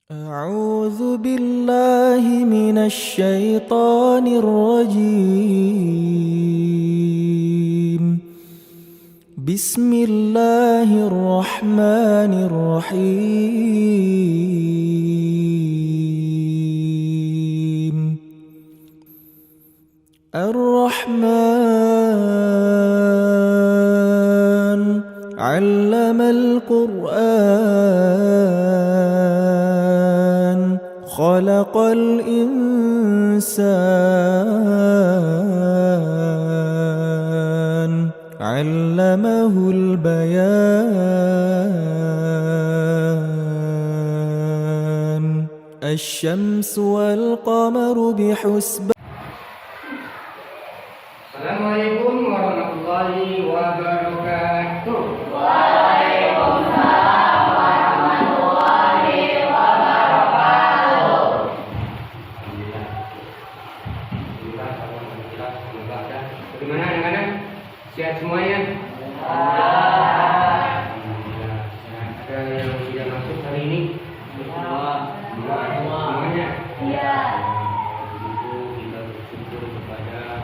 أعوذ بالله من الشيطان الرجيم. بسم الله الرحمن الرحيم. الرحمن علم القرآن خلق الإنسان علمه البيان. الشمس والقمر بحسبان. Assalamualaikum warahmatullahi wabarakatuh. Bagaimana anak-anak? Sehat semuanya? Alhamdulillah. Ada yang sudah masuk hari ini? Semuanya? Iya. Begitu kita bersyukur kepada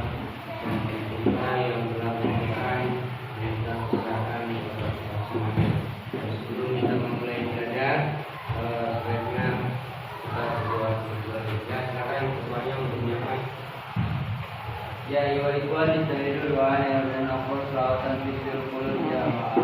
Tuhan yang telah memberikan kita kesehatan kepada kita semuanya. Sebelum kita memulai belajar, sebaiknya kita berdoa. Silakan ketuanya untuk menyampaikan. Ya ayyuhal ikhwan istami'u wa ana naqul salawatan fi sirrul jamaah.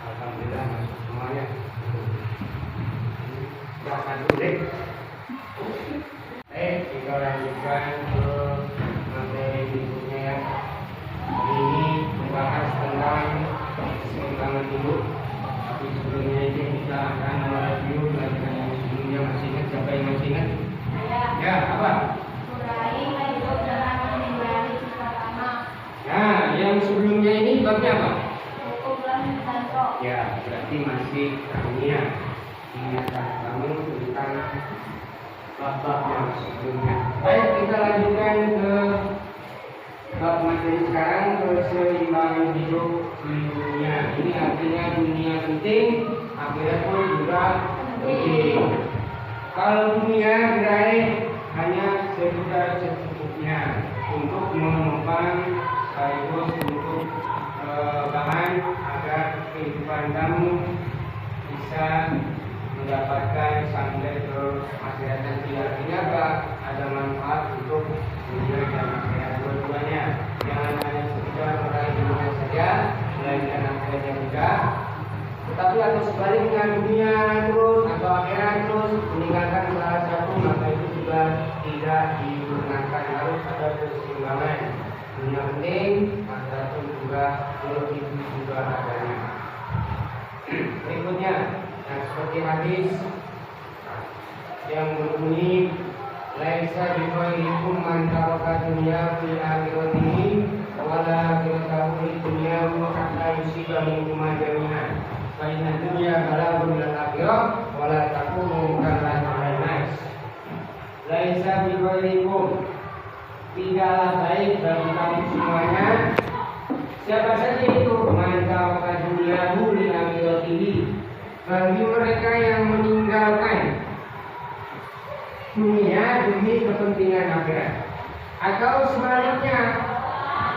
Alhamdulillah masuk semuanya. Silakan dulu deh. Kita lanjutkan ke materi berikutnya ya. Hari ini membahas tentang keseimbangan hidup. Tapi sebelumnya itu kita akan mereview pelajaran yang sebelumnya. Masih ingat? Siapa yang masih ingat? Ya, apa? Nah, yang sebelumnya ini babnya apa? Ya, berarti masih dunia. Ingatkan kamu tentang bab-bab yang sebelumnya. Baik, kita lanjutkan ke bab materi sekarang, keseimbangan hidup di dunia. Ini artinya dunia penting, akhirat pun juga penting. Kalau dunia berakhir hanya secukupnya untuk menopang sekaligus untuk bahan agar kehidupan kamu bisa mendapatkan sampai ke akhirat nanti. Artinya apa? Ada manfaat untuk dunia dan akhirat dua-duanya. Jangan hanya sekedar meraih dunia saja, melainkan akhiratnya juga. Tetapi atau sebaliknya dunia terus atau akhirat terus meninggalkan salah satu, maka itu juga tidak digunakan. Harus ada keseimbangan. Dunia penting, akhirat pun juga begitu juga adanya. Berikutnya, nah seperti hadis yang berbunyi, laisa bikhairikum man taraka dunya fi akhiratihi wala akhiratahu li dunyahu hatta yusiba minkum jami'an. Fa inna dunya balaghun lil akhirah wala takunu kalladzina nas. Laisa bikhairikum, tidaklah baik bagi kamu semuanya. Siapa saja itu? Man taraka dunyahu li akhiratihi, bagi mereka yang meninggalkan dunia demi kepentingan akhirat, atau sebaliknya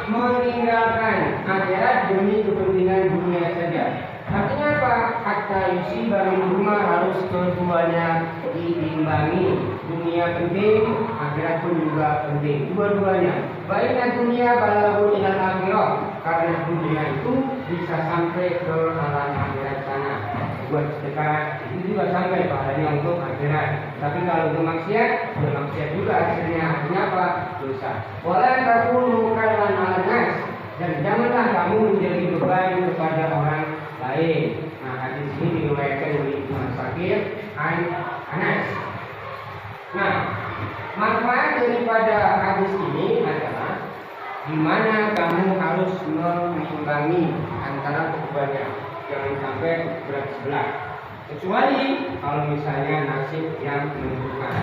meninggalkan akhirat demi kepentingan dunia saja. Artinya apa? Hatta yusiba minhuma, harus keduanya diimbangi. Dunia penting, akhirat pun juga penting. Dua-duanya. Baiklah dunia balaghun ilal akhirah, karena dunia itu bisa sampai ke alam akhirat sana. Buat sedekah itu juga sampai pahalanya untuk akhirat. Tapi kalau bermaksiat, bermaksiat juga hasilnya. Artinya apa? Dosa. Wala takunu kallan anas, dan janganlah kamu menjadi beban kepada orang lain. Nah, hadis ini diriwayatkan oleh Ibnu Sakir an Anas. Nah, manfaat daripada hadis ini adalah di mana kamu harus mengimbangi antara keduanya, jangan sampai berat sebelah. Kecuali kalau misalnya nasib yang menentukan,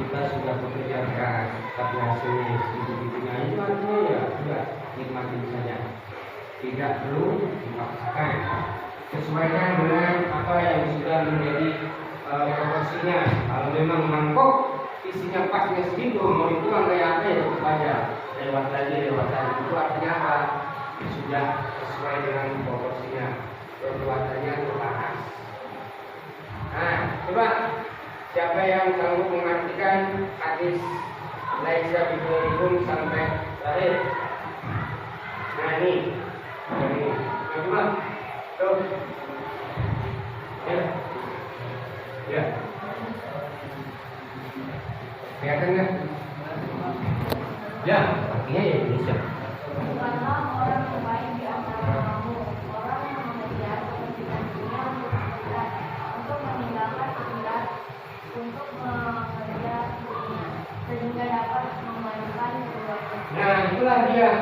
kita sudah bekerja keras tapi hasilnya segitu-gitunya, itu artinya ya sudah nikmatin saja, tidak perlu dipaksakan. Sesuaikan dengan apa yang sudah menjadi proporsinya. Kalau memang mangkok isinya pasnya segitu, mau itu kayak apa ya cukup aja, lewat lagi. Itu artinya apa? Sudah sesuai dengan proporsinya, perbuatannya terbatas. Nah, coba siapa yang sanggup mengartikan hadis laisa bikhairikum sampai terakhir? Nah ini, coba, tuh, ya, kelihatan nggak? Ya, artinya ya Indonesia. Bukanlah orang terbaik di antara kamu, orang yang mengejar kepentingan dunia untuk meninggalkan akhirat, untuk mengejar dunia, sehingga dapat memajukan keduanya. Nah, itulah dia.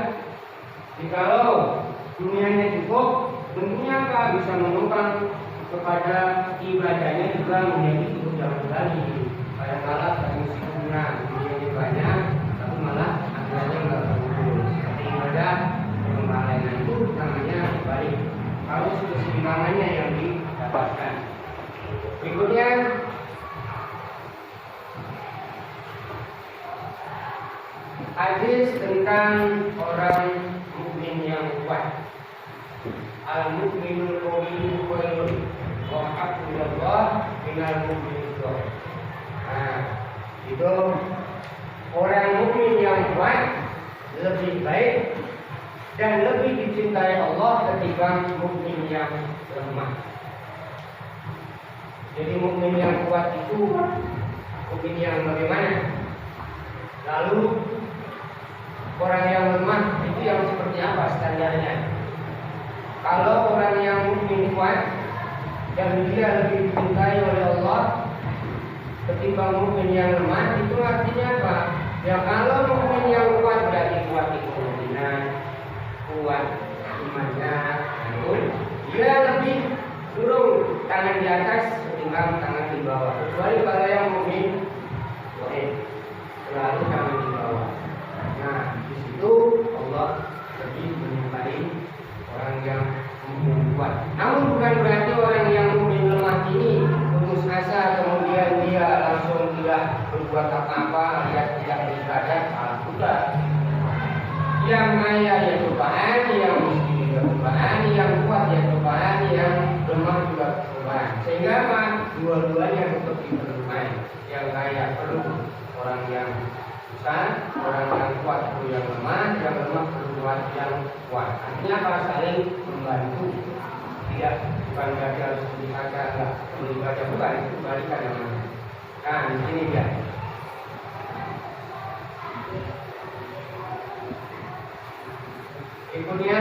Jikalau dunianya cukup, tentunya apa? Bisa menopang kepada ibadahnya juga menjadi cukup jauh lagi. Pada malah tadi kurang, dunia banyak, tapi malah akhirnya nggak berkumpul. Seperti ibadah, pengembalian itu namanya balik. Harus keseimbangannya yang didapatkan. Berikutnya, hadis tentang orang mukmin yang kuat. Al-mukminul qawiyyu khairun wa ahabbu ilallah minal mukminid dhaif. Nah, itu orang mukmin yang kuat lebih baik dan lebih dicintai Allah ketimbang mukmin yang lemah. Jadi mukmin yang kuat itu mukmin yang bagaimana? Lalu orang yang lemah itu yang seperti apa standarnya? Kalau orang yang mukmin kuat dan dia lebih dicintai oleh Allah, ketimbang mukmin yang lemah. Itu artinya apa? Ya kalau mukmin yang kuat berarti kuat ekonominya, kuat imannya, dia lebih turun tangan di atas ketimbang tangan di bawah. Kecuali kalau yang mukmin selalu tangan di bawah. Nah, di situ Allah lebih menyukai orang yang kuat. Namun bukan berarti orang yang mukmin lemah ini putus asa kemudian dia langsung tidak berbuat apa-apa, dia tidak beribadah. Bukan. Yang kaya ya cobaan, yang miskin juga cobaan, yang kuat ya cobaan, yang lemah juga cobaan. Sehingga apa? Dua-duanya tetap diperlukan. Yang kaya perlu orang yang susah, orang yang kuat perlu yang lemah perlu yang kuat. Artinya apa? Saling membantu. Tidak, bukan berarti harus beribadah, bukan, itu balikan namanya. Nah, di sini dia. Berikutnya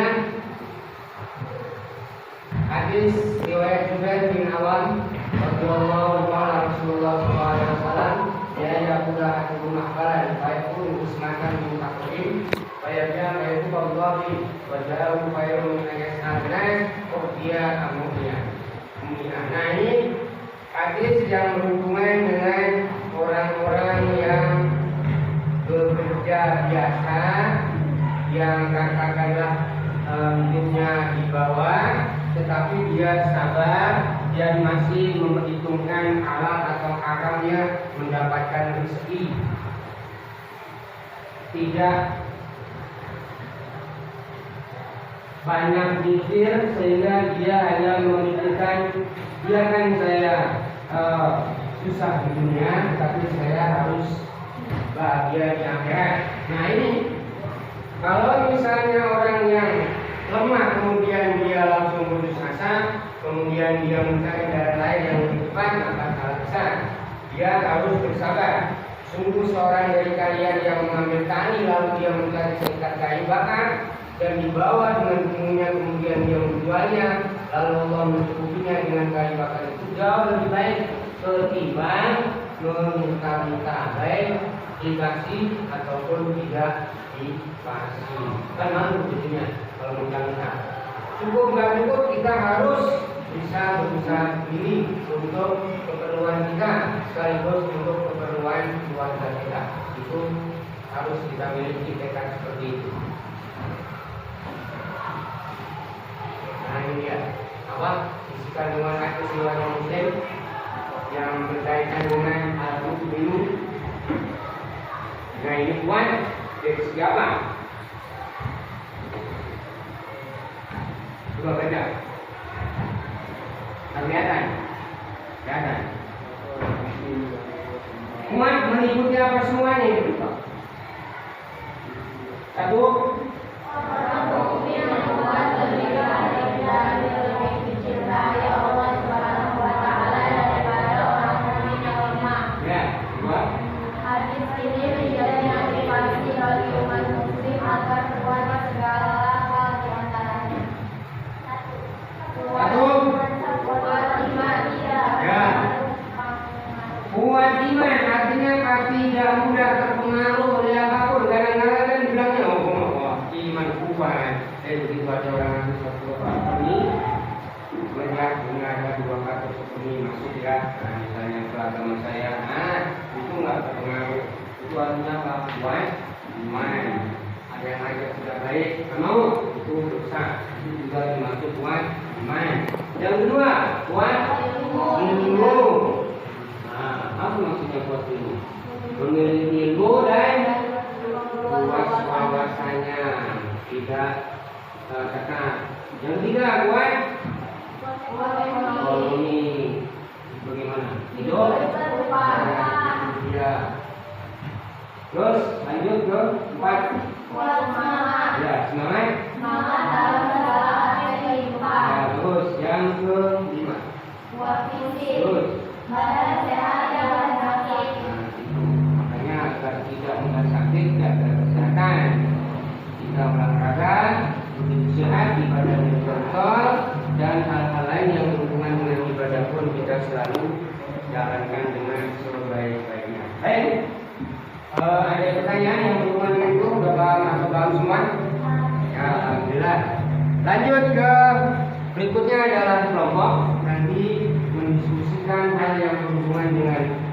hadis riwayat Jubair bin Awam radhiyallahu anhu Rasulullah sallallahu alaihi wasallam ya yaqula hadu mahbaran fa yakunu usmatan min taqdim fa yabya ayatu wallahi wa ja'u khairun min yas'alan dia amunya. Nah, ini hadis yang berhubungan dengan orang-orang yang bekerja biasa, yang katakanlah hidupnya di bawah, tetapi dia sabar dan masih memperhitungkan halal atau haramnya mendapatkan rezeki. Tidak banyak mikir sehingga dia hanya memikirkan biarkan saya susah di dunia, tapi saya harus bahagia di akhirat. Nah ini kalau misalnya orang yang lemah kemudian dia langsung putus asa, kemudian dia mencari jalan lain yang lebih cepat, maka salah besar. Dia harus bersabar. Sungguh seorang dari kalian yang mengambil tani lalu dia mencari serikat kayu bakar dan dibawa dengan punggungnya kemudian dia menjualnya, lalu Allah mencukupinya dengan kayu bakar itu jauh lebih baik ketimbang meminta-minta baik dikasih ataupun tidak dikasih. Kan malu jadinya kalau minta-minta. Cukup nggak cukup, kita harus bisa berusaha sendiri untuk keperluan kita sekaligus untuk keperluan keluarga kita. Itu harus kita miliki tekad seperti itu. Nah ini dia apa bisikan dengan hadis riwayat Muslim yang berkaitan dengan al-muslimu. Nah ini kuat dari siapa? Coba baca. Kelihatan? Kelihatan. Kuat mengikuti apa semuanya itu? Satu. Tidak mudah terpengaruh oleh apapun. Kadang-kadang kan bilangnya iman kuat. Begitu ada orang satu ini melihat ada dua kata seperti masuk ya. Nah, misalnya ke agama saya, itu nggak terpengaruh. Itu artinya apa? Kuat iman. Ada yang aja sudah baik, mau itu dosa. Itu juga dimaksud kuat iman. Yang kedua, kuat ilmu. Nah, apa maksudnya kuat ilmu? Memiliki ilmu dan luas wawasannya, tidak ketat. Yang ketiga, kuat ekonomi. Bagaimana? Hidup. Ya. Terus lanjut ke 4. Ya, semangat. Ya, terus yang ke-5. Terus. Agar tidak mudah sakit, tidak kesehatan, kita olahraga, begitu sehat, ibadah yang kontrol, dan hal-hal lain yang berhubungan dengan ibadah pun kita selalu jalankan dengan sebaik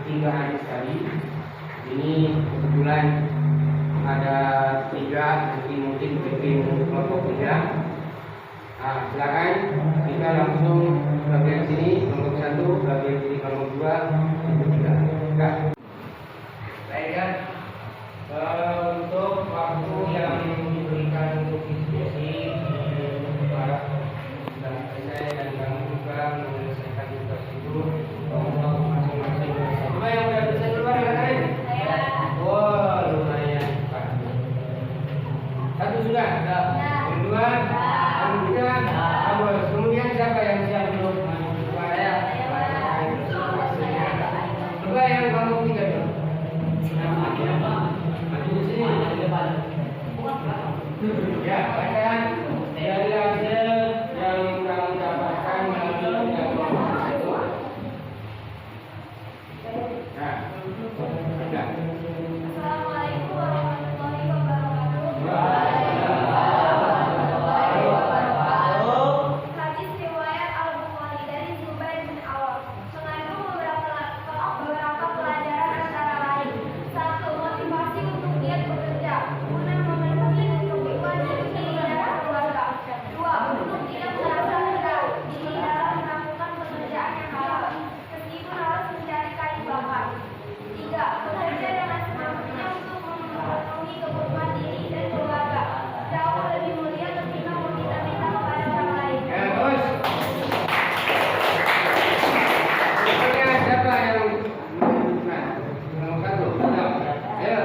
3 hadis tadi. Ini kebetulan ada 3, mungkin kelompok 3. Nah, silakan kita langsung bagian sini kelompok 1, bagian sini kelompok 2, kelompok 3. Enggak. Baik kan? Untuk waktu yang diberikan untuk diskusi para saya dan kamu juga menyelesaikan tugas itu kelompok masing-masing. Siapa yang udah bisa keluar katakan? Saya. Wah, lumayan. Satu sudah? Kedua? Kemudian, kemudian siapa yang siap belum? Saya. Coba yang kelompok 3 dulu. Ya, bacakan dari hasil yang kamu dapatkan melalui kelompok 1. Nah, sudah. Assalamualaikum warahmatullahi wabarakatuh. Hadis riwayat Al-Bukhari dari Zubair bin Awam mengandung beberapa pelajaran antara lain. 1. Motivasi untuk giat bekerja, guna memenuhi kebutuhan diri dan keluarga. 2. Untuk tidak merasa rendah diri dalam melakukan pekerjaan yang halal, meskipun harus mencari kayu bakar. 3. Bekerja dengan semampunya untuk memenuhi kebutuhan diri dan keluarga. Jauh lebih mulia ketimbang meminta-minta kepada orang lain. Ya, terus. Berikutnya siapa yang menunjukkan? Nomor 1. Ayo.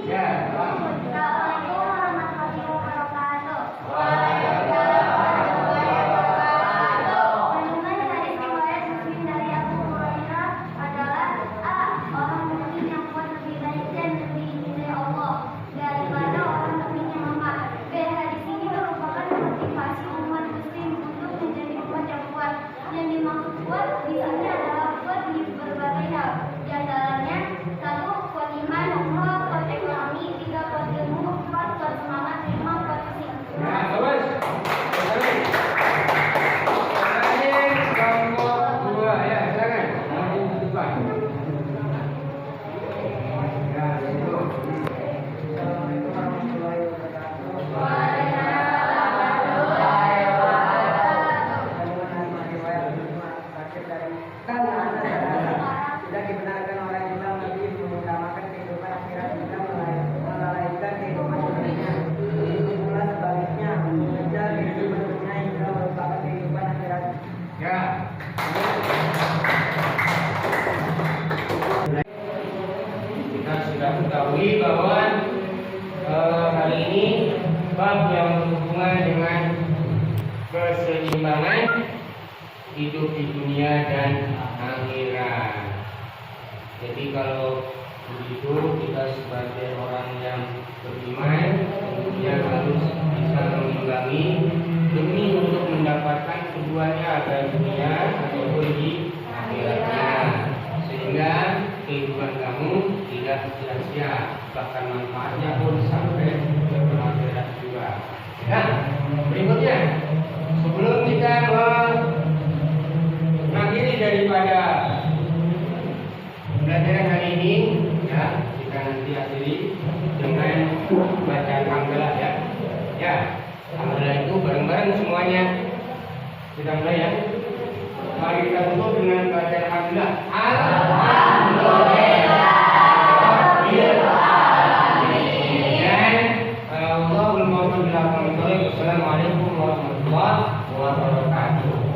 Ya, Assalamualaikum warahmatullahi wabarakatuh. Kandungan hadis riwayat Muslim dari Abu Hurairah adalah A. Orang mukmin yang kuat lebih baik dan lebih dicintai Allah daripada orang mukmin yang lemah. B. Hadis ini merupakan motivasi umat muslim untuk menjadi umat yang kuat. Yang dimaksud kuat di sini adalah kuat di berbagai hal. Di antaranya 1. Kuat iman, 2. Kuat ekonomi, 3. Kuat ilmu, 4. Kuat semangat, 5. Kuat fisik. nah, terus. Terakhir kelompok 2. Ya, silakan. Maju ke depan. Ya, itu. Tidak dibenarkan oleh Imam Nabi mengutamakan kehidupan akhirat juga melalaikan kehidupan dunia. Begitu pula sebaliknya, mengejar kehidupan dunia hingga melupakan kehidupan akhirat. Ya. Kita sudah ketahui bahwa hari ini bab yang berhubungan dengan keseimbangan hidup di dunia dan akhirat. Jadi kalau begitu kita sebagai orang yang beriman kemudian harus bisa mengimbangi demi untuk mendapatkan keduanya, baik dunia ataupun di akhiratnya, sehingga kehidupan kamu tidak sia-sia, bahkan manfaatnya pun sampai ke akhirat juga. Nah, berikutnya sebelum kita mengakhiri daripada pembelajaran hari ini, ya kita nanti akhiri dengan bacaan hamdalah ya. Ya, hamdalah itu bareng-bareng semuanya. Kita mulai ya. Mari kita tutup dengan bacaan hamdalah. Alhamdulillah. Dan Allahumma shalli ala Muhammad. Wassalamualaikum warahmatullahi wabarakatuh.